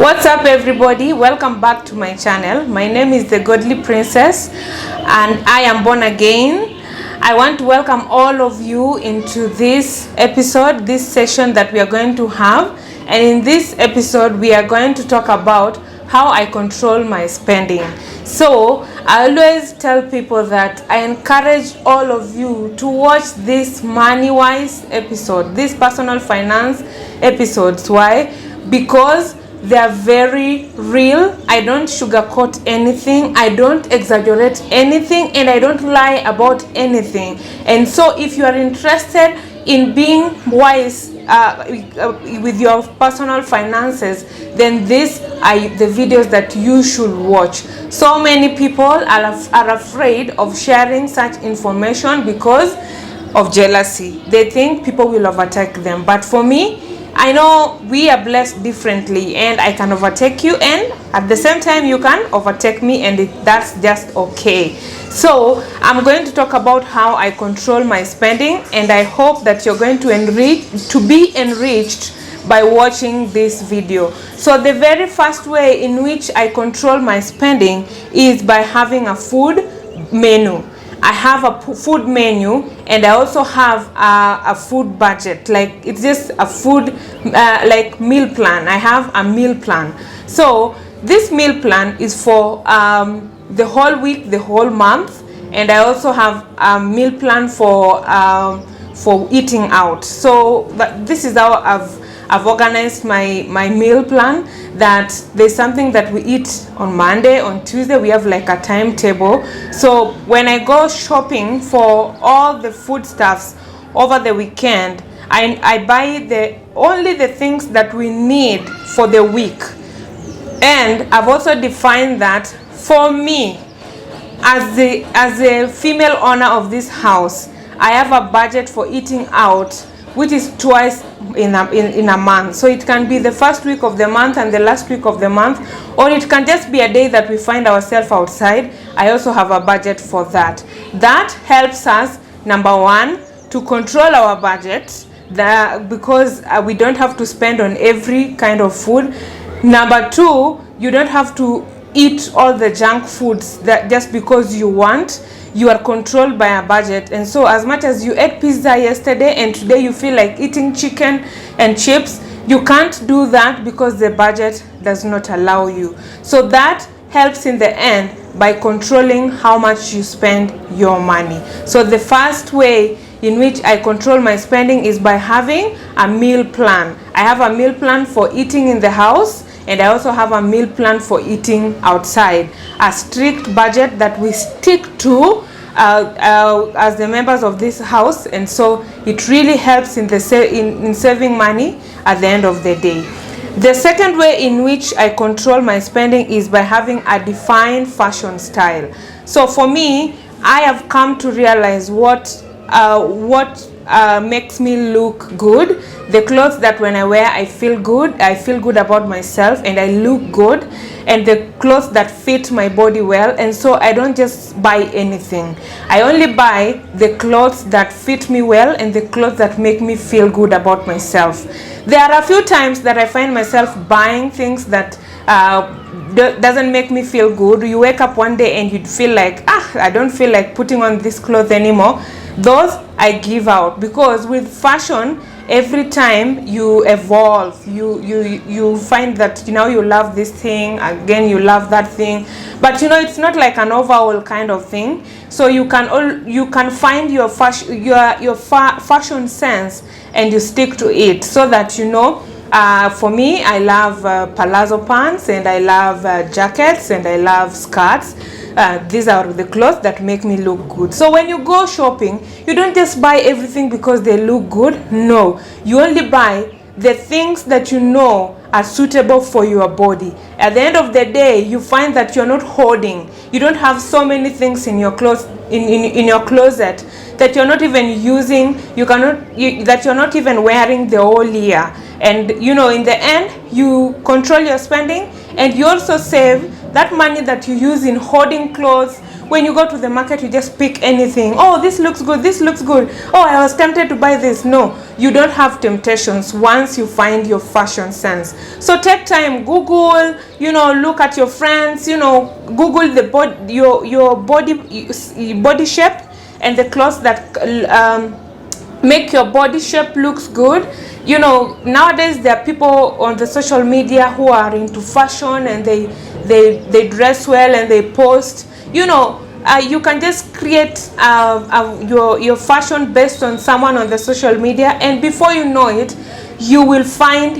What's up, everybody? Welcome back to my channel. My name is the Godly Princess and I am born again. I want to welcome all of you into this episode, this session that we are going to have. And in this episode we are going to talk about how I control my spending. So I always tell people that I encourage all of you to watch this money wise episode, these personal finance episodes. Why? Because they are very real. I don't sugarcoat anything, I don't exaggerate anything, and I don't lie about anything. And so if you are interested in being wise with your personal finances, then these are the videos that you should watch. So many people are afraid of sharing such information because of jealousy. They think people will overtake them, but for me, I know we are blessed differently, and I can overtake you, and at the same time you can overtake me, and that's just okay. So I'm going to talk about how I control my spending, and I hope that you're going to be enriched by watching this video. So the very first way in which I control my spending is by having a food menu. I have a food menu, and I also have a food budget. Like, it's just a food like meal plan. I have a meal plan. So this meal plan is for the whole week, the whole month, and I also have a meal plan for eating out. So this is how I've organized my meal plan, that there's something that we eat on Monday, on Tuesday we have like a timetable. So when I go shopping for all the foodstuffs over the weekend, I buy only the things that we need for the week. And I've also defined that for me, as a female owner of this house, I have a budget for eating out, which is twice in a month. So it can be the first week of the month and the last week of the month, or it can just be a day that we find ourselves outside. I also have a budget for that. That helps us, number one, to control our budget, because we don't have to spend on every kind of food. Number two, you don't have to eat all the junk foods that just because you want. You are controlled by a budget. And so as much as you ate pizza yesterday and today you feel like eating chicken and chips, you can't do that because the budget does not allow you. So that helps in the end by controlling how much you spend your money. So the first way in which I control my spending is by having a meal plan. I have a meal plan for eating in the house, and I also have a meal plan for eating outside. A strict budget that we stick to as the members of this house, and so it really helps in saving money at the end of the day. The second way in which I control my spending is by having a defined fashion style. So for me, I have come to realize what makes me look good. The clothes that when I wear I feel good about myself and I look good, and the clothes that fit my body well. And so I don't just buy anything. I only buy the clothes that fit me well and the clothes that make me feel good about myself. There are a few times that I find myself buying things that doesn't make me feel good. You wake up one day and you'd feel like, I don't feel like putting on this clothes anymore. Those I give out, because with fashion, every time you evolve, you find that you love this thing, again you love that thing, but it's not like an overall kind of thing. So you can find your fashion sense and you stick to it, so that for me, I love palazzo pants, and I love jackets, and I love skirts. These are the clothes that make me look good. So when you go shopping, you don't just buy everything because they look good. No, you only buy the things that are suitable for your body. At the end of the day, you find that you're not hoarding. You don't have so many things in your clothes in your closet that you're not even using. That you're not even wearing the whole year. And in the end, you control your spending, and you also save that money that you use in hoarding clothes. When you go to the market, you just pick anything. Oh, this looks good, this looks good. Oh, I was tempted to buy this. No, you don't have temptations once you find your fashion sense. So take time, Google, look at your friends, Google the your body shape and the clothes that make your body shape looks good. Nowadays there are people on the social media who are into fashion, and they dress well and they post. You can just create your fashion based on someone on the social media, and before you know it, you will find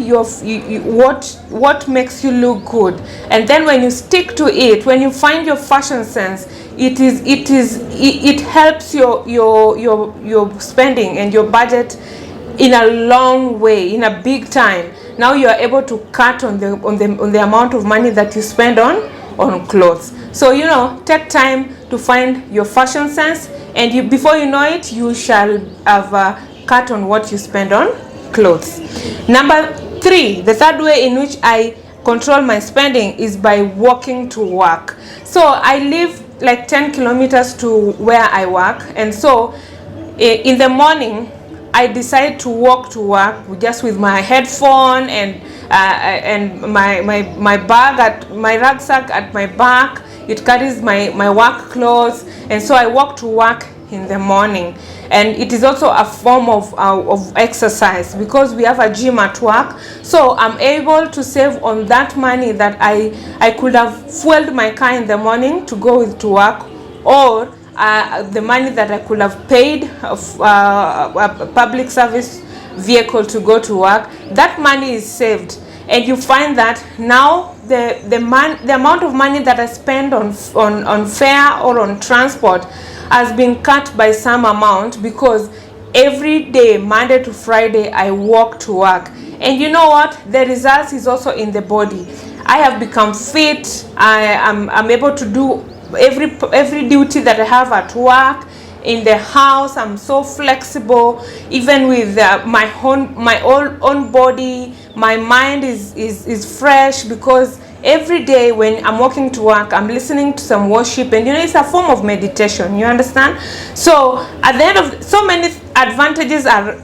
what makes you look good. And then when you stick to it, when you find your fashion sense, it helps your spending and your budget in a long way, in a big time. Now you are able to cut on the amount of money that you spend on clothes. So take time to find your fashion sense, and before you know it, you shall have cut on what you spend on clothes. Number 3, the third way in which I control my spending is by walking to work. So I live like 10 kilometers to where I work, and so in the morning I decide to walk to work just with my headphone and my bag, my rucksack at my back. It carries my work clothes, and so I walk to work in the morning. And it is also a form of exercise, because we have a gym at work. So I'm able to save on that money that I could have fueled my car in the morning to go to work, or the money that I could have paid a public service vehicle to go to work. That money is saved, and you find that now the amount of money that I spend on fare or on transport has been cut by some amount, because every day, Monday to Friday, I walk to work. And you know what? The results is also in the body. I have become fit. I'm able to do every duty that I have at work. In the house, I'm so flexible. Even with my own body, my mind is fresh, because every day when I'm walking to work, I'm listening to some worship, and it's a form of meditation. You understand? So at the end of, so many advantages are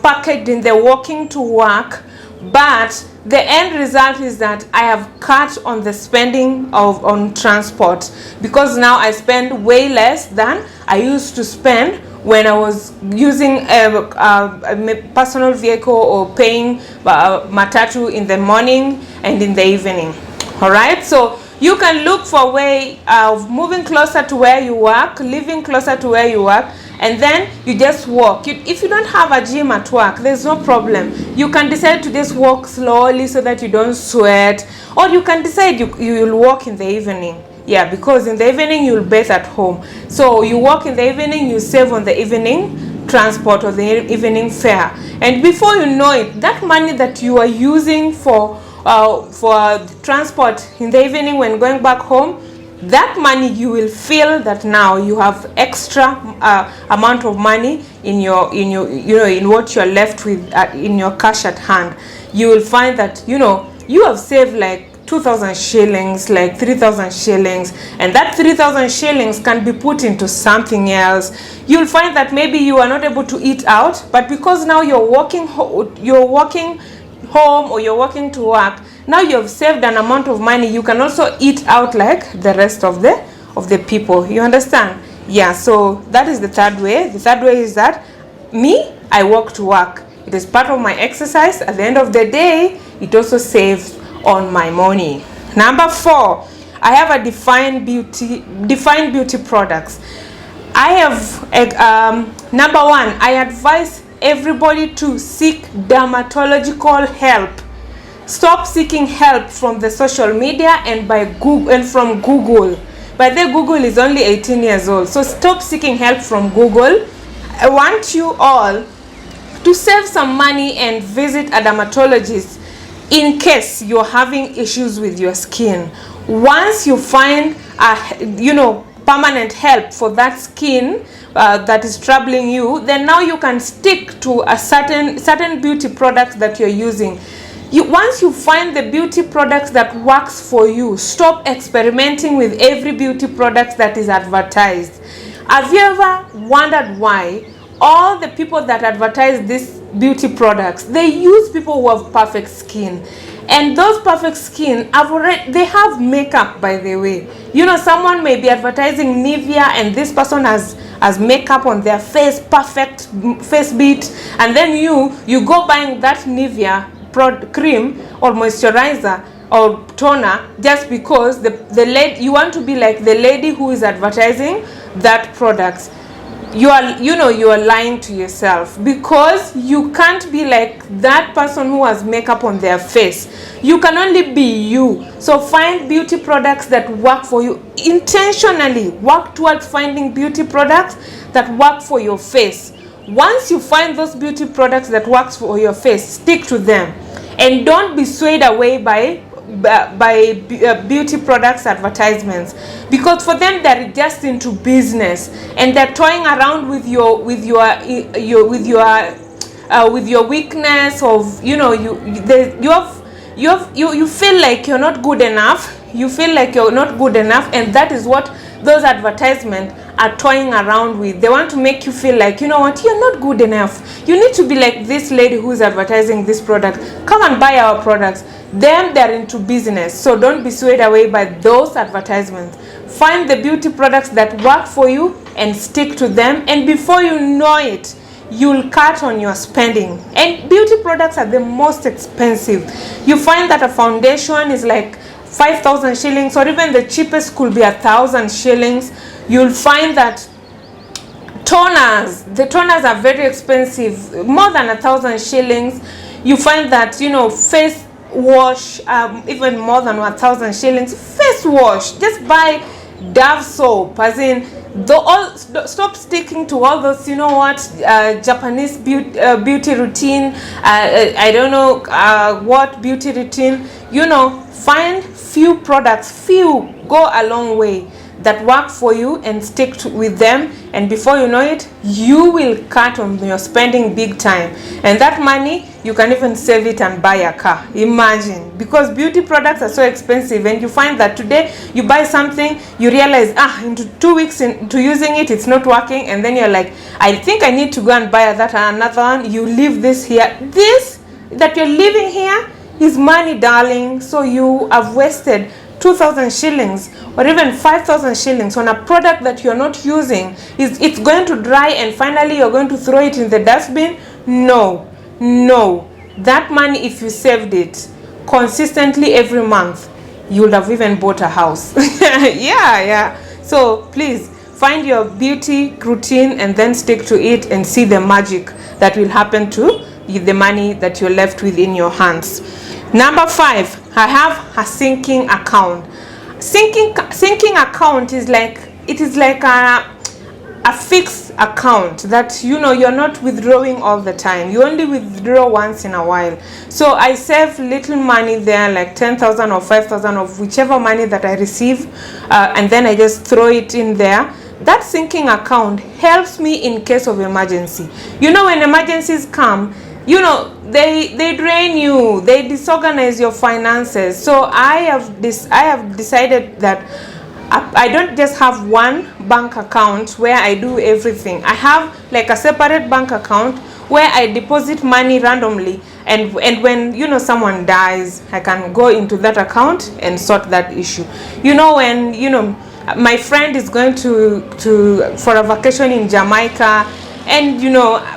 packaged in the walking to work, but the end result is that I have cut on the spending on transport, because now I spend way less than I used to spend when I was using a personal vehicle or paying matatu in the morning and in the evening. All right, so you can look for a way of moving closer to where you work, living closer to where you work, and then you just walk. If you don't have a gym at work, there's no problem. You can decide to just walk slowly so that you don't sweat, or you can decide you'll walk in the evening. Yeah, because in the evening you'll bathe at home. So you walk in the evening, you save on the evening transport or the evening fare. And before you know it, that money that you are using for transport in the evening when going back home, that money, you will feel that now you have extra amount of money in what you're left with in your cash at hand. You will find that you have saved like 2,000 shillings, like 3,000 shillings, and that 3,000 shillings can be put into something else. You'll find that maybe you are not able to eat out, but because now you're walking home or you're walking to work, now you've saved an amount of money. You can also eat out like the rest of the people. You understand? Yeah, so that is the third way. The third way is that I walk to work. It is part of my exercise. At the end of the day, it also saves on my money. Number 4, I have a defined beauty products. I have number 1, I advise everybody to seek dermatological help. Stop seeking help from the social media and from Google. But the Google is only 18 years old, so stop seeking help from Google. I want you all to save some money and visit a dermatologist in case you're having issues with your skin. Once you find permanent help for that skin that is troubling you, then now you can stick to a certain beauty product that you're using. Once you find the beauty products that works for you, stop experimenting with every beauty product that is advertised. Have you ever wondered why all the people that advertise these beauty products, they use people who have perfect skin? And those perfect skin they have makeup, by the way. You know, someone may be advertising Nivea and this person has makeup on their face, perfect face beat, and then you go buying that Nivea cream or moisturizer or toner just because the lady, you want to be like the lady who is advertising that product. You are lying to yourself, because you can't be like that person who has makeup on their face. You can only be you. So find beauty products that work for you. Intentionally work towards finding beauty products that work for your face. Once you find those beauty products that works for your face, stick to them, and don't be swayed away by beauty products advertisements, because for them they're just into business and they're toying around with your weakness of, you feel like you're not good enough. You feel like you're not good enough, and that is what those advertisements are toying around with. They want to make you feel like, you know what, you're not good enough. You need to be like this lady who's advertising this product. Come and buy our products. They're into business, so don't be swayed away by those advertisements. Find the beauty products that work for you and stick to them, and before you know it, you'll cut on your spending. And beauty products are the most expensive. You find that a foundation is like 5,000 shillings, or even the cheapest could be 1,000 shillings. You'll find that the toners are very expensive, more than 1,000 shillings. You find that, face wash, even more than 1,000 shillings. Face wash, just buy Dove soap, as in stop sticking to all those, Japanese beauty routine, I don't know what beauty routine. Find few products, go a long way, that work for you, and stick with them, and before you know it, you will cut on your spending big time, and that money you can even save it and buy a car. Imagine, because beauty products are so expensive, and you find that today you buy something, you realize into 2 weeks into using it, it's not working, and then you're like, I think I need to go and buy another one. You leave this here. This that you're leaving here is money, darling. So you have wasted 2,000 shillings or even 5,000 shillings on a product that you're not using. It's going to dry, and finally you're going to throw it in the dustbin. No, that money, if you saved it consistently every month, you would have even bought a house. yeah. So please find your beauty routine and then stick to it, and see the magic that will happen to the money that you're left with in your hands. Number 5, I have a sinking account. Sinking account is like a fixed account that you're not withdrawing all the time. You only withdraw once in a while. So I save little money there, like 10,000 or 5,000 of whichever money that I receive, and then I just throw it in there. That sinking account helps me in case of emergency. When emergencies come, they drain you, they disorganize your finances. So I have decided that I don't just have one bank account where I do everything. I have like a separate bank account where I deposit money randomly, and when someone dies, I can go into that account and sort that issue. When my friend is going for a vacation in Jamaica, and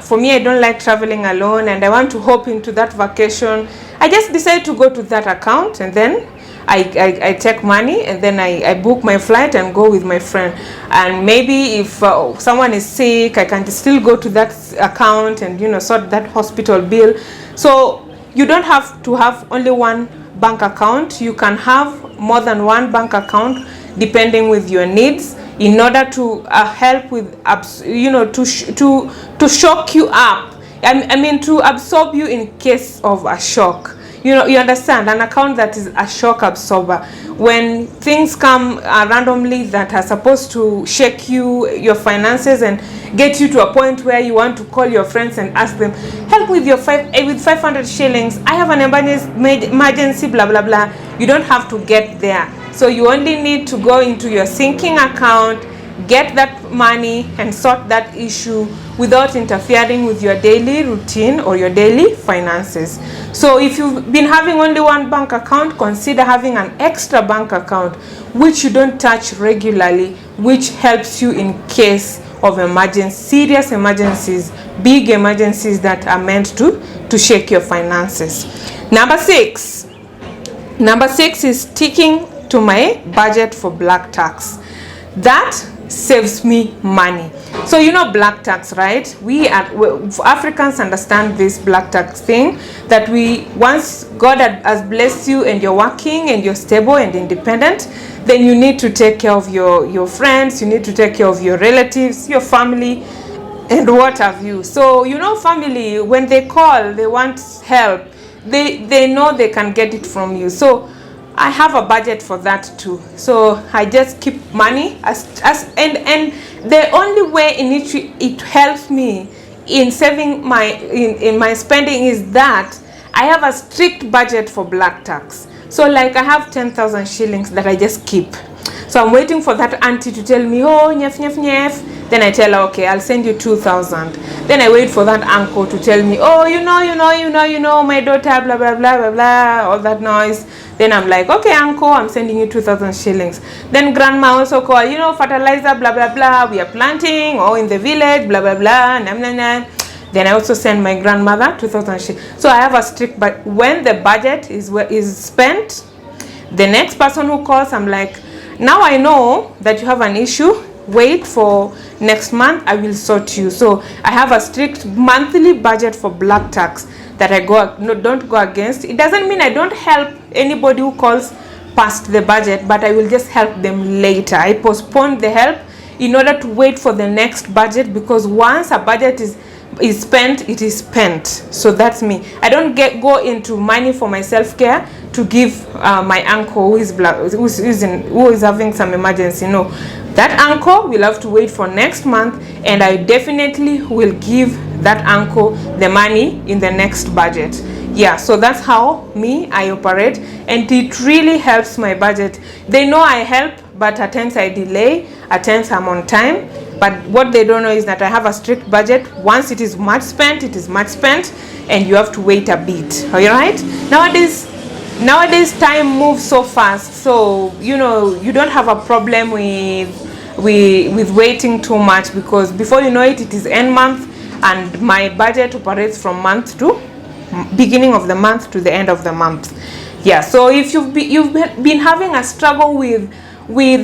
for me, I don't like traveling alone, and I want to hop into that vacation, I just decide to go to that account, and then I take money, and then I book my flight and go with my friend. And maybe if someone is sick, I can still go to that account and sort that hospital bill. So you don't have to have only one bank account. You can have more than one bank account depending with your needs, in order to help with to shock you up. I mean to absorb you in case of a shock. you understand, an account that is a shock absorber. When things come randomly that are supposed to shake your finances and get you to a point where you want to call your friends and ask them, help with your with 500 shillings, I have an emergency, blah blah blah. You don't have to get there. So you only need to go into your sinking account, get that money and sort that issue without interfering with your daily routine or your daily finances. So if you've been having only one bank account, consider having an extra bank account which you don't touch regularly, which helps you in case of emergency, serious emergencies, big emergencies that are meant to shake your finances. Number six is sticking to my budget for black tax. That saves me money. So black tax, right? We Africans understand this black tax thing, that once God has blessed you and you're working and you're stable and independent, then you need to take care of your friends, you need to take care of your relatives, your family, and what have you. So family, when they call, they want help, they know they can get it from you. So I have a budget for that too. So I just keep money and the only way in which it helps me in saving in my spending is that I have a strict budget for black tax. So like I have 10,000 shillings that I just keep. So I'm waiting for that auntie to tell me, oh, nyef. Then I tell her, okay, I'll send you 2,000. Then I wait for that uncle to tell me, oh, my daughter, blah, blah, blah, blah, blah, all that noise. Then I'm like, okay, uncle, I'm sending you 2,000 shillings. Then grandma also call, fertilizer, blah, blah, blah, we are planting, or in the village, blah, blah, blah, nah. Then I also send my grandmother 2,000 shillings. So I have a strict, but when the budget is spent, the next person who calls, I'm like, now I know that you have an issue. Wait for next month, I will sort you. So I have a strict monthly budget for black tax that I don't go against. It doesn't mean I don't help anybody who calls past the budget, but I will just help them later. I postpone the help in order to wait for the next budget, because once a budget is spent, it is spent. So that's me. I don't go into money for my self-care to give my uncle who is having some emergency. No, that uncle will have to wait for next month, and I definitely will give that uncle the money in the next budget. Yeah, so that's how I operate, and it really helps my budget. They know I help, but at times I delay, at times I'm on time. But what they don't know is that I have a strict budget. Once it is much spent, it is much spent, and you have to wait a bit. All right? Nowadays time moves so fast, so you don't have a problem with waiting too much, because before you know it, it is end month, and my budget operates from month to beginning of the month to the end of the month. Yeah, so if you've been having a struggle with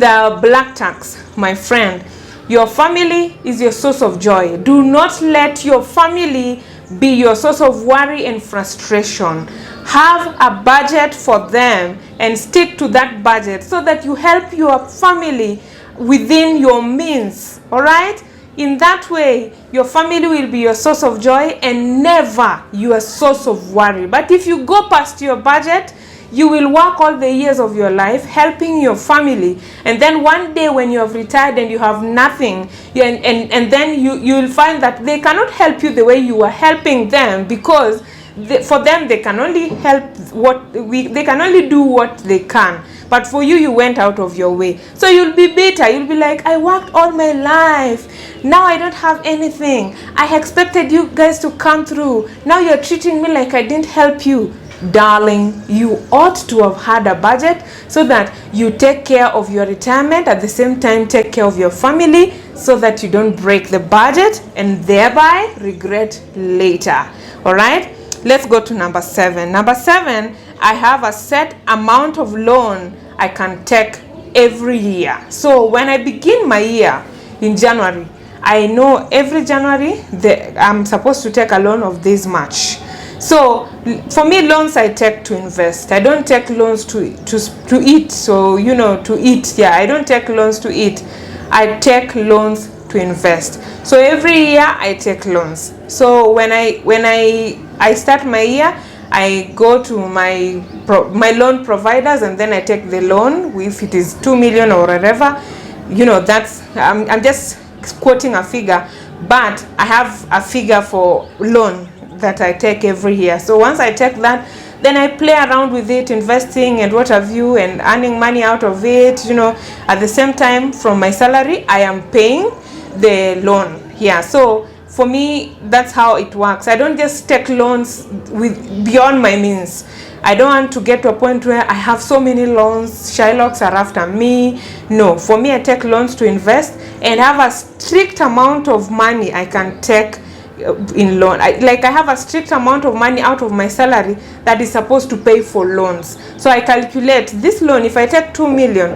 black tax, my friend, your family is your source of joy. Do not let your family be your source of worry and frustration. Have a budget for them and stick to that budget so that you help your family within your means. All right? In that way, your family will be your source of joy and never your source of worry. But if you go past your budget, you will work all the years of your life helping your family, and then one day when you have retired and you have nothing, and then you will find that they cannot help you the way you are helping them, because for them they can only they can only do what they can. But for you, you went out of your way. So you'll be bitter. You'll be like, I worked all my life. Now I don't have anything. I expected you guys to come through. Now you're treating me like I didn't help you. Darling, you ought to have had a budget so that you take care of your retirement, at the same time take care of your family, so that you don't break the budget and thereby regret later. All right, let's go to number 7. Number 7, I have a set amount of loan I can take every year. So when I begin my year in January, I know every January I'm supposed to take a loan of this much. So for me, loans I take to invest. I don't take loans to eat. So to eat. Yeah, I don't take loans to eat. I take loans to invest. So every year I take loans. So when I start my year, I go to my loan providers, and then I take the loan. If it is 2 million or whatever, you know, that's I'm just quoting a figure, but I have a figure for loan that I take every year. So once I take that, then I play around with it, investing and what have you, and earning money out of it. You know, at the same time, from my salary, I am paying the loan. Yeah, so for me, that's how it works. I don't just take loans with beyond my means. I don't want to get to a point where I have so many loans, Shylocks are after me. No, for me, I take loans to invest and have a strict amount of money I can take in loan. I have a strict amount of money out of my salary that is supposed to pay for loans. So I calculate this loan. If I take 2 million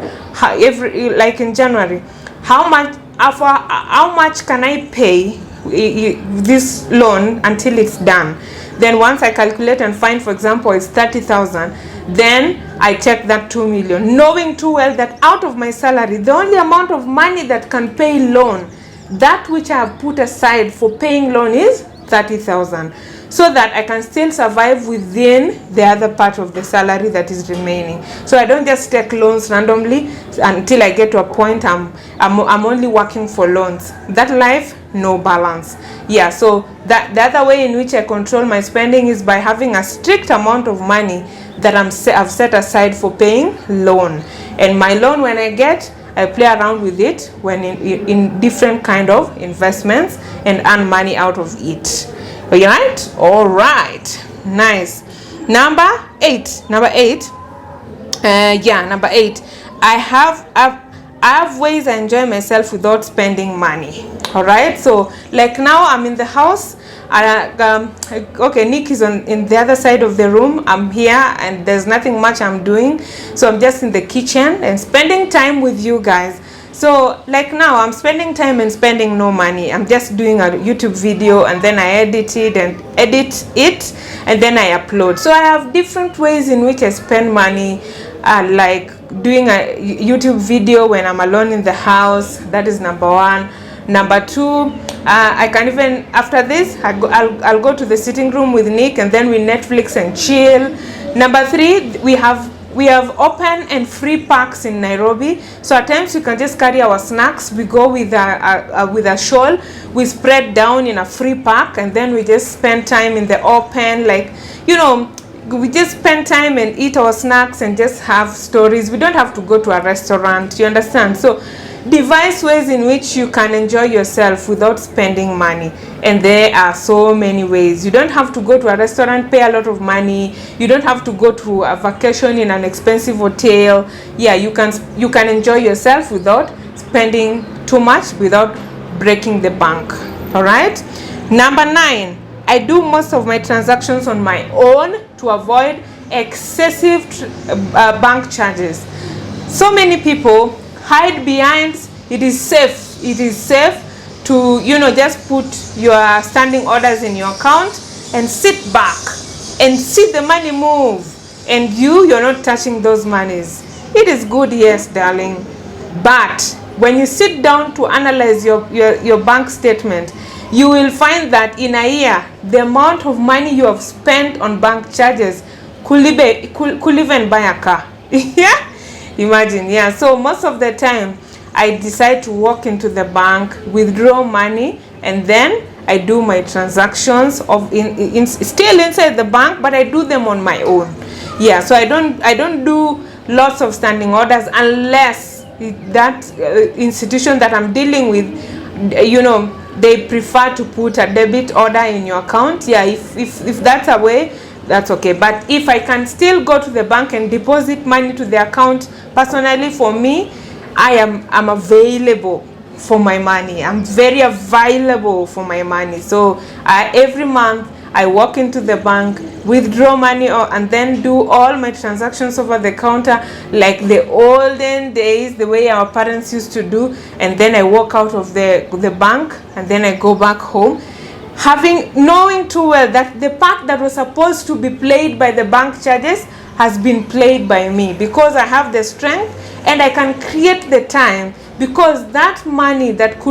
like in January, how much can I pay this loan until it's done? Then once I calculate and find, for example, it's 30,000, then I take that 2 million, knowing too well that out of my salary, the only amount of money that can pay loan, that which I have put aside for paying loan, is 30,000, so that I can still survive within the other part of the salary that is remaining. So I don't just take loans randomly until I get to a point I'm only working for loans. That life, no balance. Yeah, so that the other way in which I control my spending is by having a strict amount of money that I've set aside for paying loan. And my loan, when I get, I play around with it when in different kind of investments and earn money out of it. Alright? Alright. Nice. Number 8. Number 8. I have ways I enjoy myself without spending money. Alright, so like now I'm in the house. Okay, Nick is in the other side of the room. I'm here and there's nothing much I'm doing, so I'm just in the kitchen and spending time with you guys. So like now I'm spending time and spending no money. I'm just doing a YouTube video, and then I edit it and then I upload. So I have different ways in which I spend money, like doing a YouTube video when I'm alone in the house. That is number 1. Number 2, I can even, after this, I'll go to the sitting room with Nick, and then we Netflix and chill. Number 3, we have open and free parks in Nairobi. So at times we can just carry our snacks. We go with a shawl. We spread down in a free park, and then we just spend time in the open, like, you know, we just spend time and eat our snacks and just have stories. We don't have to go to a restaurant, you understand? So devise ways in which you can enjoy yourself without spending money, and there are so many ways. You don't have to go to a restaurant, pay a lot of money. You don't have to go to a vacation in an expensive hotel. Yeah, you can enjoy yourself without spending too much, without breaking the bank. All right. Number 9, I do most of my transactions on my own to avoid excessive bank charges. So many people hide behind it is safe to, you know, just put your standing orders in your account and sit back and see the money move, and you're not touching those monies. It is good, yes, darling, but when you sit down to analyze your bank statement, you will find that in a year the amount of money you have spent on bank charges could even buy a car. Yeah, imagine. Yeah, so most of the time I decide to walk into the bank, withdraw money, and then I do my transactions still inside the bank, but I do them on my own. Yeah, so I don't do lots of standing orders unless that institution that I'm dealing with, you know, they prefer to put a debit order in your account. Yeah, if that's a way, that's okay. But if I can still go to the bank and deposit money to the account, personally, for me, I'm available for my money. I'm very available for my money. So every month I walk into the bank, withdraw money, and then do all my transactions over the counter like the olden days, the way our parents used to do. And then I walk out of the bank, and then I go back home, knowing too well that the part that was supposed to be played by the bank charges has been played by me, because I have the strength and I can create the time, because that money that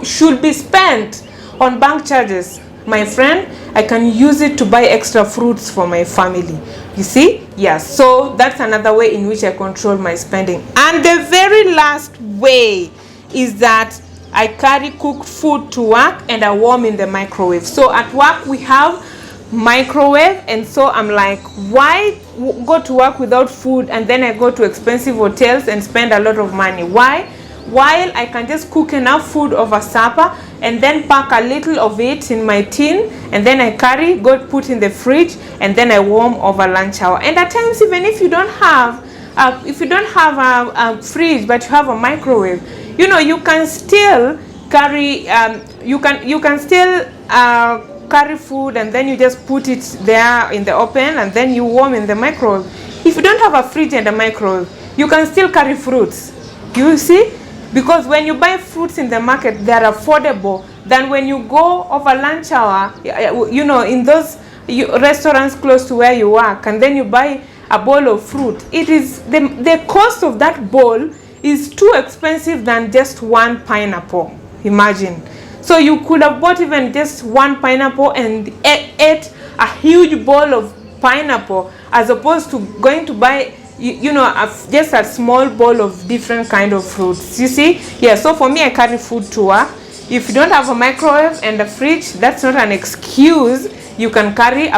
should be spent on bank charges my friend, I can use it to buy extra fruits for my family. You see? Yes. So that's another way in which I control my spending. And the very last way is that I carry cooked food to work and I warm in the microwave. So at work we have microwave, and so I'm like, why go to work without food and then I go to expensive hotels and spend a lot of money? Why? While I can just cook enough food over supper and then pack a little of it in my tin, and then I carry, go put in the fridge, and then I warm over lunch hour. And at times, even if you don't have a fridge but you have a microwave, you know, you can still carry you can still carry food, and then you just put it there in the open and then you warm in the microwave. If you don't have a fridge and a microwave, you can still carry fruits. You see? Because when you buy fruits in the market, they are affordable than when you go over lunch hour, you know, in those restaurants close to where you work, and then you buy a bowl of fruit. It is the cost of that bowl is too expensive than just one pineapple. Imagine. So you could have bought even just one pineapple and ate a huge bowl of pineapple, as opposed to going to buy, you know, just a small bowl of different kind of fruits. You see? Yeah. So for me, I carry food to work. If you don't have a microwave and a fridge, that's not an excuse. You can carry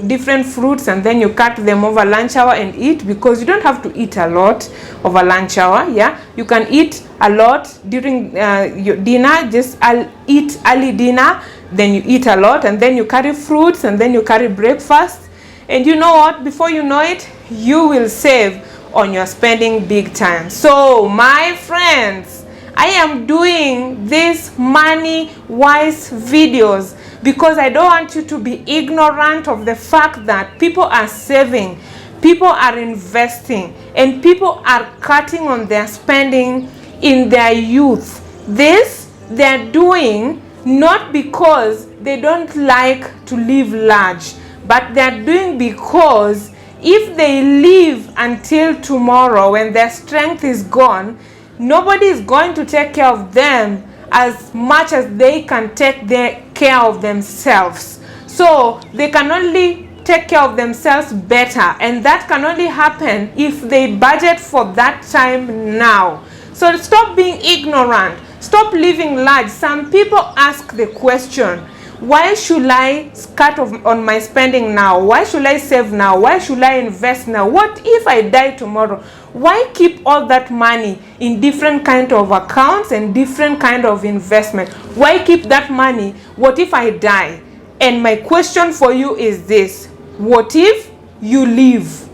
different fruits and then you cut them over lunch hour and eat, because you don't have to eat a lot over lunch hour. Yeah, you can eat a lot during your dinner. Just eat early dinner, then you eat a lot, and then you carry fruits, and then you carry breakfast. And you know what? Before you know it, you will save on your spending big time. So my friends, I am doing these money wise videos because I don't want you to be ignorant of the fact that people are saving, people are investing, and people are cutting on their spending in their youth. This they're doing not because they don't like to live large, but they're doing because if they live until tomorrow, when their strength is gone, nobody is going to take care of them as much as they can take care of themselves. So they can only take care of themselves better, and that can only happen if they budget for that time now. So stop being ignorant, stop living large. Some people ask the question, why should I cut on my spending now? Why should I save now? Why should I invest now? What if I die tomorrow? Why keep all that money in different kind of accounts and different kind of investment? Why keep that money? What if I die? And my question for you is this: what if you live?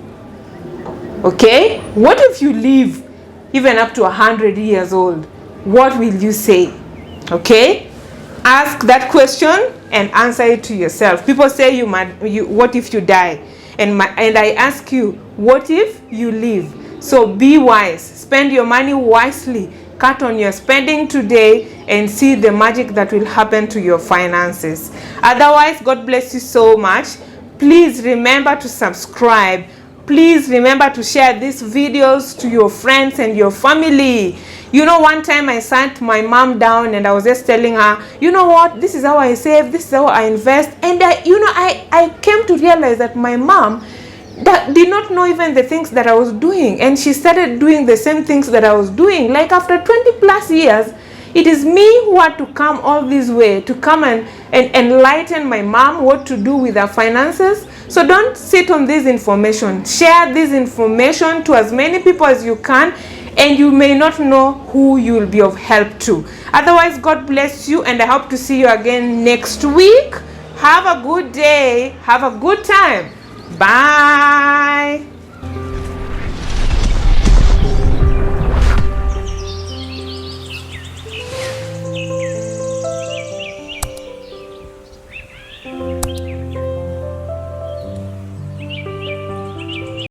Okay? What if you live even up to 100 years old? What will you say? Okay? Ask that question and answer it to yourself. People say what if you die? And I ask you, what if you live? So be wise. Spend your money wisely. Cut on your spending today and see the magic that will happen to your finances. Otherwise, God bless you so much. Please remember to subscribe. Please remember to share these videos to your friends and your family. You know, one time I sat my mom down and I was just telling her, you know what, this is how I save, this is how I invest. And I came to realize that my mom did not know even the things that I was doing. And she started doing the same things that I was doing. Like after 20 plus years, it is me who had to come all this way to come and enlighten my mom what to do with her finances. So don't sit on this information. Share this information to as many people as you can, and you may not know who you will be of help to. Otherwise, God bless you, and I hope to see you again next week. Have a good day. Have a good time. Bye.